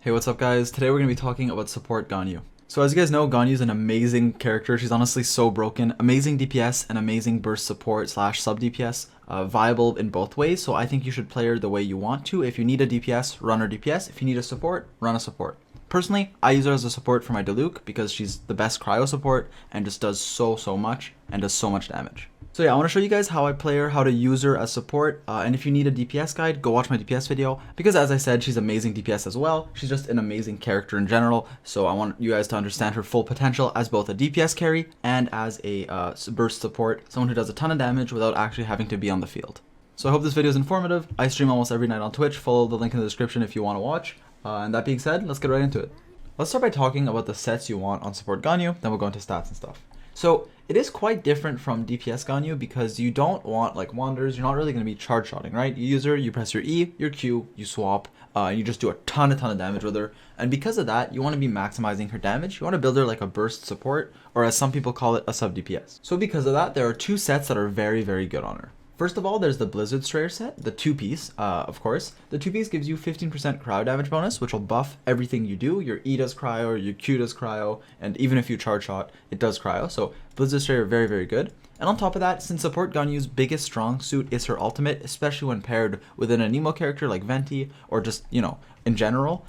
Hey, what's up guys? Today we're going to be talking about support Ganyu. So as you guys know, Ganyu is an amazing character. She's honestly so broken. Amazing DPS and amazing burst support slash sub-DPS. Viable in both ways, so I think you should play her the way you want to. If you need a DPS, run her DPS. If you need a support, run a support. Personally, I use her as a support for my Diluc because she's the best cryo support and just does so much and does so much damage. So yeah, I want to show you guys how I play her, how to use her as support, and if you need a DPS guide, go watch my DPS video, because as I said, she's amazing DPS as well. She's just an amazing character in general, so I want you guys to understand her full potential as both a DPS carry and as a burst support, someone who does a ton of damage without actually having to be on the field. So I hope this video is informative. I stream almost every night on Twitch. Follow the link in the description if you want to watch. And that being said, let's get right into it. Let's start by talking about the sets you want on support Ganyu, then we'll go into stats and stuff. So it is quite different from DPS Ganyu because you don't want like wanders. You're not really going to be charge shotting, right? You use her, you press your E, your Q, you swap, and you just do a ton of damage with her. And because of that, you want to be maximizing her damage. You want to build her like a burst support, or as some people call it, a sub DPS. So because of that, there are two sets that are very good on her. First of all, there's the Blizzard Strayer set, the 2-piece, of course. The 2-piece gives you 15% cryo damage bonus, which will buff everything you do. Your E does cryo, your Q does cryo, and even if you charge shot, it does cryo. So Blizzard Strayer very good. And on top of that, since support Ganyu's biggest strong suit is her ultimate, especially when paired with an Anemo character like Venti, or just, you know, in general,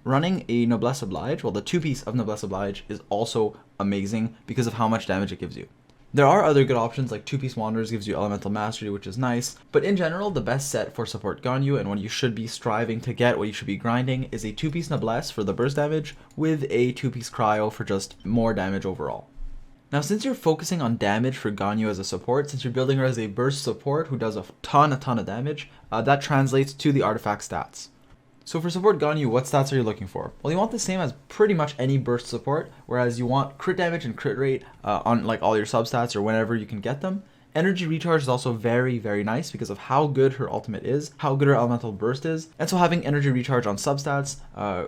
running a Noblesse Oblige, well, the 2-piece of Noblesse Oblige is also amazing because of how much damage it gives you. There are other good options like 2-piece Wanderers gives you Elemental Mastery, which is nice, but in general, the best set for support Ganyu and what you should be striving to get, what you should be grinding, is a 2-piece Noblesse for the burst damage with a 2-piece Cryo for just more damage overall. Now, since you're focusing on damage for Ganyu as a support, since you're building her as a burst support who does a ton of damage, that translates to the artifact stats. So for support Ganyu, what stats are you looking for? Well, you want the same as pretty much any burst support, whereas you want crit damage and crit rate on like all your substats or whenever you can get them. Energy recharge is also very nice because of how good her ultimate is, how good her elemental burst is, and so having energy recharge on substats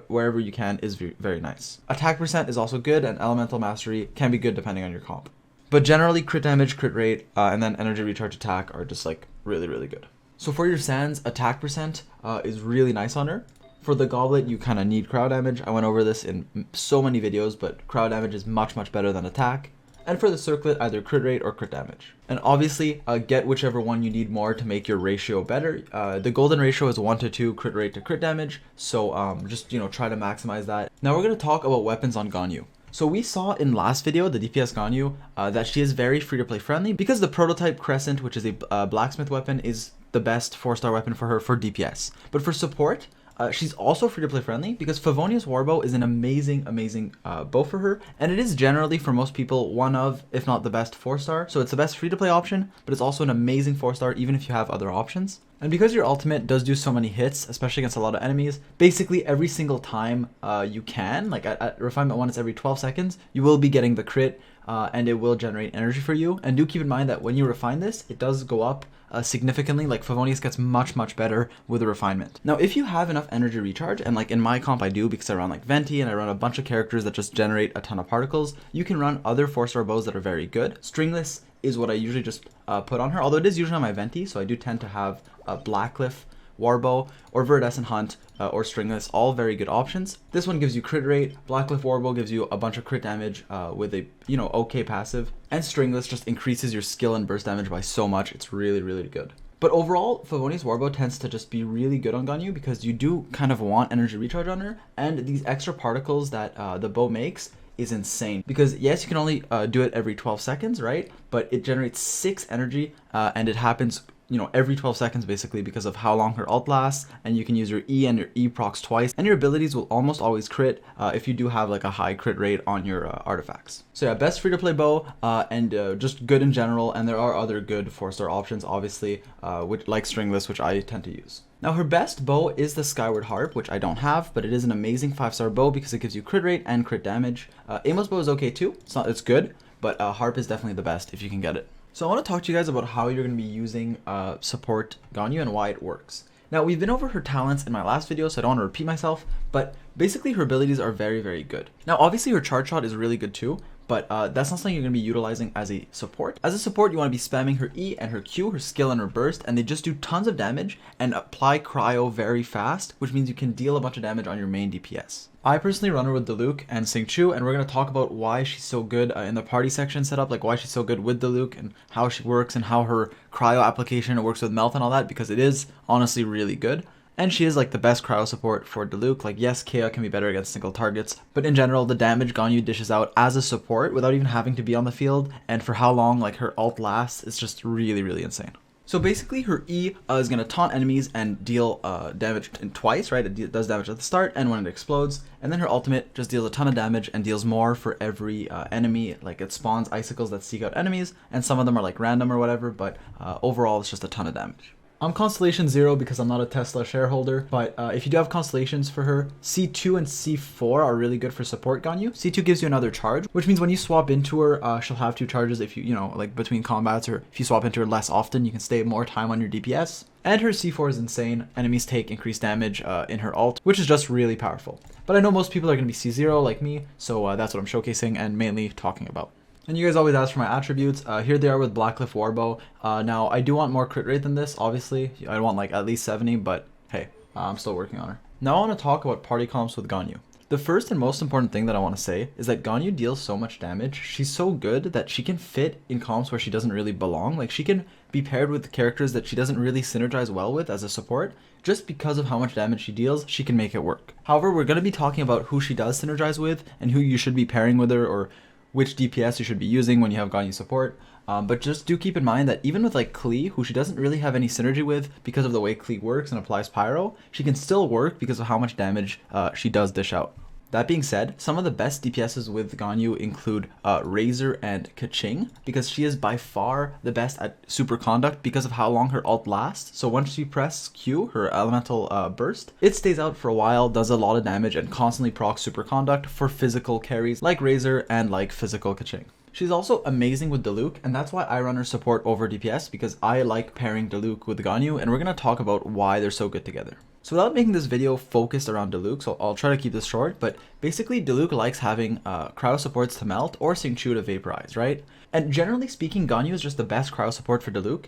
wherever you can is very nice. Attack percent is also good, and elemental mastery can be good depending on your comp. But generally, crit damage, crit rate, and then energy recharge attack are just like really good. So for your Sands, attack percent is really nice on her. For the Goblet, you kind of need cryo damage. I went over this in so many videos, but cryo damage is much better than attack. And for the Circlet, either crit rate or crit damage. And obviously, get whichever one you need more to make your ratio better. The golden ratio is 1:2 crit rate to crit damage, so just, you know, try to maximize that. Now we're going to talk about weapons on Ganyu. So we saw in last video, the DPS Ganyu, that she is very free-to-play friendly because the prototype Crescent, which is a blacksmith weapon, is the best 4-star weapon for her for DPS. But for support, she's also free-to-play friendly because Favonius Warbow is an amazing bow for her, and it is generally for most people one of, if not the best 4-star. So it's the best free-to-play option, but it's also an amazing 4-star even if you have other options. And because your ultimate does do so many hits, especially against a lot of enemies, basically every single time you can, like at Refinement 1 it's every 12 seconds, you will be getting the crit, and it will generate energy for you. And do keep in mind that when you refine this, it does go up significantly. Like Favonius gets much better with the refinement. Now, if you have enough energy recharge, and like in my comp I do because I run like Venti and I run a bunch of characters that just generate a ton of particles, you can run other 4-star bows that are very good. Stringless is what I usually just put on her, although it is usually on my Venti, so I do tend to have Blackcliff Warbow or Viridescent Hunt or Stringless, all very good options. This one gives you crit rate, Blackcliff Warbow gives you a bunch of crit damage with a, you know, okay passive, and Stringless just increases your skill and burst damage by so much. It's really good. But overall, Favonius Warbow tends to just be really good on Ganyu because you do kind of want energy recharge on her, and these extra particles that the bow makes is insane because yes, you can only do it every 12 seconds, right? But it generates 6 energy and it happens, you know, every 12 seconds basically because of how long her ult lasts, and you can use your E and your E procs twice, and your abilities will almost always crit if you do have like a high crit rate on your artifacts. So yeah, best free to play bow and just good in general, and there are other good 4-star options obviously, which like Stringless, which I tend to use. Now her best bow is the Skyward Harp, which I don't have, but it is an amazing 5-star bow because it gives you crit rate and crit damage. Amos bow is okay too, it's good, but Harp is definitely the best if you can get it. So I want to talk to you guys about how you're going to be using support Ganyu and why it works. Now, we've been over her talents in my last video, so I don't want to repeat myself, but basically her abilities are very good. Now, obviously her charge shot is really good too, but that's not something you're going to be utilizing as a support. As a support, you want to be spamming her E and her Q, her skill and her burst, and they just do tons of damage and apply cryo very fast, which means you can deal a bunch of damage on your main DPS. I personally run her with Diluc and Xingqiu, and we're going to talk about why she's so good in the party section setup, like why she's so good with Diluc and how she works and how her cryo application works with melt and all that, because it is honestly really good. And she is like the best cryo support for Diluc. Like, yes, Kea can be better against single targets, but in general, the damage Ganyu dishes out as a support without even having to be on the field, and for how long like her ult lasts, is just really, really insane. So basically, her E is going to taunt enemies and deal damage twice, right? It does damage at the start and when it explodes. And then her ultimate just deals a ton of damage and deals more for every enemy. Like, it spawns icicles that seek out enemies, and some of them are like random or whatever, but overall, it's just a ton of damage. I'm Constellation 0 because I'm not a Tesla shareholder, but if you do have constellations for her, C2 and C4 are really good for support Ganyu. C2 gives you another charge, which means when you swap into her, she'll have 2 charges if you know, like between combats, or if you swap into her less often, you can stay more time on your DPS. And her C4 is insane. Enemies take increased damage in her ult, which is just really powerful. But I know most people are going to be C0 like me, so that's what I'm showcasing and mainly talking about. And you guys always ask for my attributes. Here they are with Blackcliff Warbow. Now, I do want more crit rate than this, obviously. I want like at least 70, but hey, I'm still working on her. Now I want to talk about party comps with Ganyu. The first and most important thing that I want to say is that Ganyu deals so much damage. She's so good that she can fit in comps where she doesn't really belong. Like, she can be paired with characters that she doesn't really synergize well with as a support. Just because of how much damage she deals, she can make it work. However, we're going to be talking about who she does synergize with and who you should be pairing with her, or which DPS you should be using when you have Ganyu support. But just do keep in mind that even with like Klee, who she doesn't really have any synergy with because of the way Klee works and applies pyro, she can still work because of how much damage she does dish out. That being said, some of the best DPSs with Ganyu include Razor and Keqing, because she is by far the best at super conduct because of how long her ult lasts. So once you press Q, her elemental burst, it stays out for a while, does a lot of damage, and constantly procs super conduct for physical carries like Razor and like physical Keqing. She's also amazing with Diluc, and that's why I run her support over DPS, because I like pairing Diluc with Ganyu, and we're going to talk about why they're so good together. So without making this video focused around Diluc, so I'll try to keep this short, but basically Diluc likes having cryo supports to melt or Xingqiu to vaporize, right? And generally speaking, Ganyu is just the best cryo support for Diluc.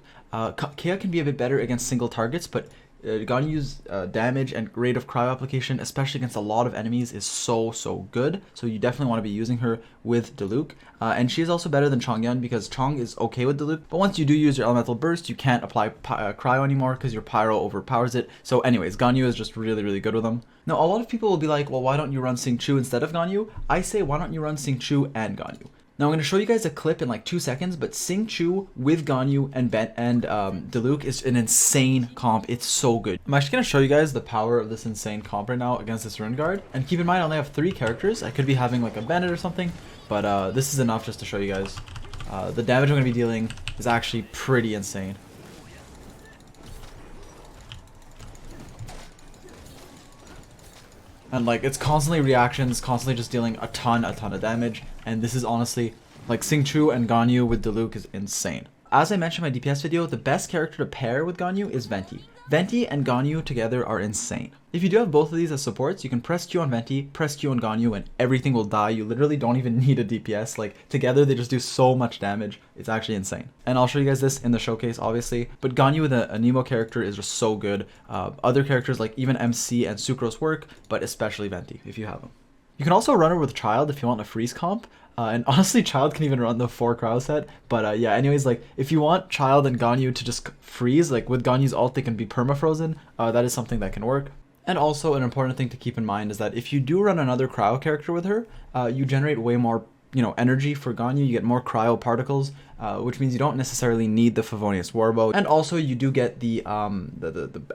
Kea can be a bit better against single targets, but Ganyu's damage and rate of cryo application, especially against a lot of enemies, is so good. So you definitely want to be using her with Diluc. And she is also better than Chongyun because Chong is okay with Diluc. But once you do use your elemental burst, you can't apply cryo anymore because your pyro overpowers it. So anyways, Ganyu is just really good with them. Now, a lot of people will be like, well, why don't you run Xingqiu instead of Ganyu? I say, why don't you run Xingqiu and Ganyu? Now I'm going to show you guys a clip in like 2 seconds, but Xingqiu with Ganyu and Diluc is an insane comp. It's so good. I'm actually going to show you guys the power of this insane comp right now against this Rune Guard. And keep in mind, I only have 3 characters. I could be having like a bandit or something, but this is enough just to show you guys. The damage I'm going to be dealing is actually pretty insane. And like, it's constantly reactions, constantly just dealing a ton of damage. And this is honestly, like, Xingqiu and Ganyu with Diluc is insane. As I mentioned in my DPS video, the best character to pair with Ganyu is Venti. Venti and Ganyu together are insane. If you do have both of these as supports, you can press Q on Venti, press Q on Ganyu, and everything will die. You literally don't even need a DPS. Like, together they just do so much damage. It's actually insane. And I'll show you guys this in the showcase, obviously. But Ganyu with a Nemo character is just so good. Other characters like even MC and Sucrose work, but especially Venti, if you have them. You can also run her with Child if you want a freeze comp. And honestly, Child can even run the 4 cryo set. But yeah, anyways, like, if you want Child and Ganyu to just freeze, like with Ganyu's ult, they can be permafrozen. That is something that can work. And also, an important thing to keep in mind is that if you do run another cryo character with her, you generate way more, energy for Ganyu. You get more cryo particles, which means you don't necessarily need the Favonius Warbow. And also, you do get the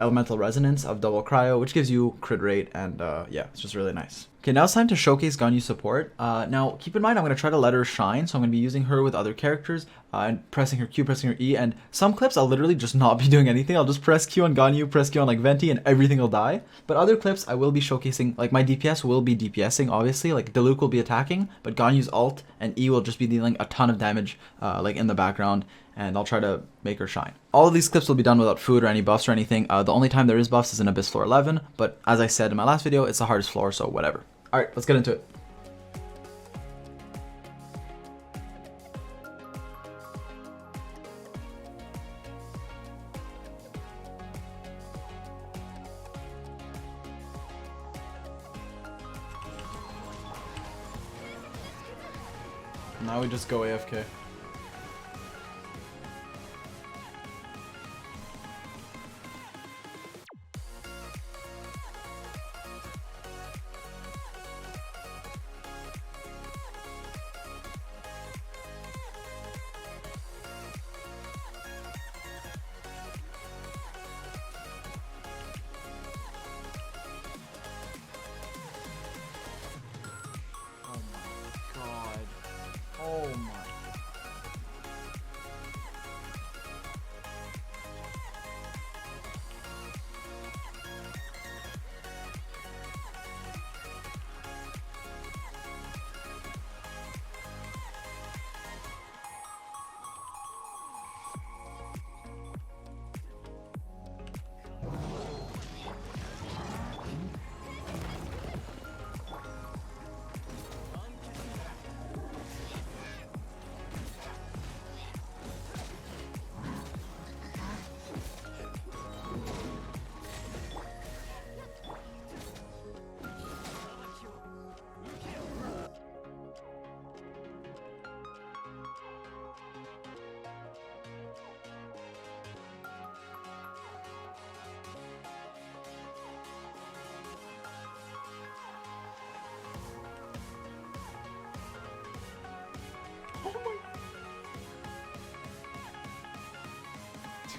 elemental resonance of double cryo, which gives you crit rate, and yeah, it's just really nice. Okay, now it's time to showcase Ganyu support. Now, keep in mind, I'm going to try to let her shine, so I'm going to be using her with other characters, and pressing her Q, pressing her E, and some clips I'll literally just not be doing anything. I'll just press Q on Ganyu, press Q on like Venti, and everything will die. But other clips I will be showcasing, like my DPS will be DPSing, obviously, like Diluc will be attacking, but Ganyu's ult and E will just be dealing a ton of damage, like in the background, and I'll try to make her shine. All of these clips will be done without food or any buffs or anything. The only time there is buffs is in Abyss Floor 11, but as I said in my last video, it's the hardest floor, so whatever. Alright, let's get into it. Now we just go AFK. Oh my.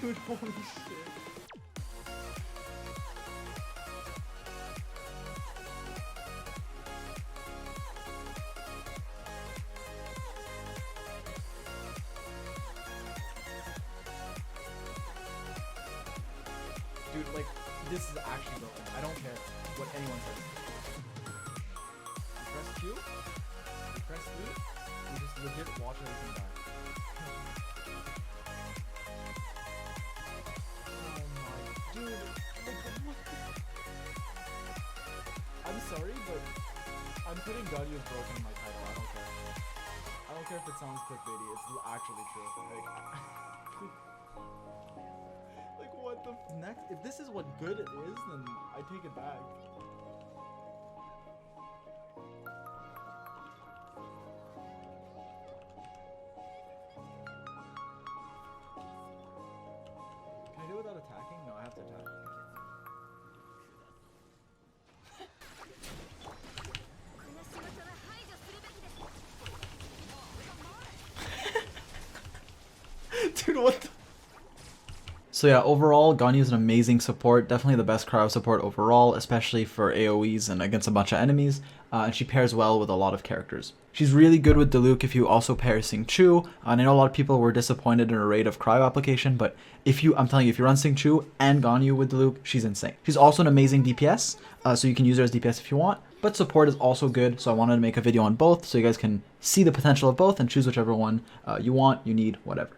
Dude, holy shit. Dude, like, this is actually broken. I don't care what anyone says. You press Q, you press E, you just legit watch everything back. Dude, like, what? I'm sorry, but I'm putting Ganyu is broken in my title. I don't care. I don't care if it sounds clickbaity. It's actually true. Like what the next? If this is what good it is, then I take it back. Can I do it without attacking? No, I have to attack. Dude, what the? So yeah, overall, Ganyu is an amazing support, definitely the best cryo support overall, especially for AoEs and against a bunch of enemies, and she pairs well with a lot of characters. She's really good with Diluc if you also pair Xingqiu, and I know a lot of people were disappointed in her rate of cryo application, but I'm telling you, if you run Xingqiu and Ganyu with Diluc, she's insane. She's also an amazing DPS, so you can use her as DPS if you want, but support is also good, so I wanted to make a video on both so you guys can see the potential of both and choose whichever one you want, you need, whatever.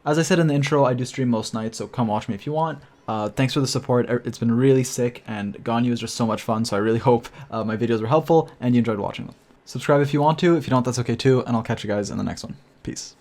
As I said in the intro, I do stream most nights, so come watch me if you want. Thanks for the support. It's been really sick, and Ganyu is just so much fun, so I really hope my videos were helpful and you enjoyed watching them. Subscribe if you want to. If you don't, that's okay too, and I'll catch you guys in the next one. Peace.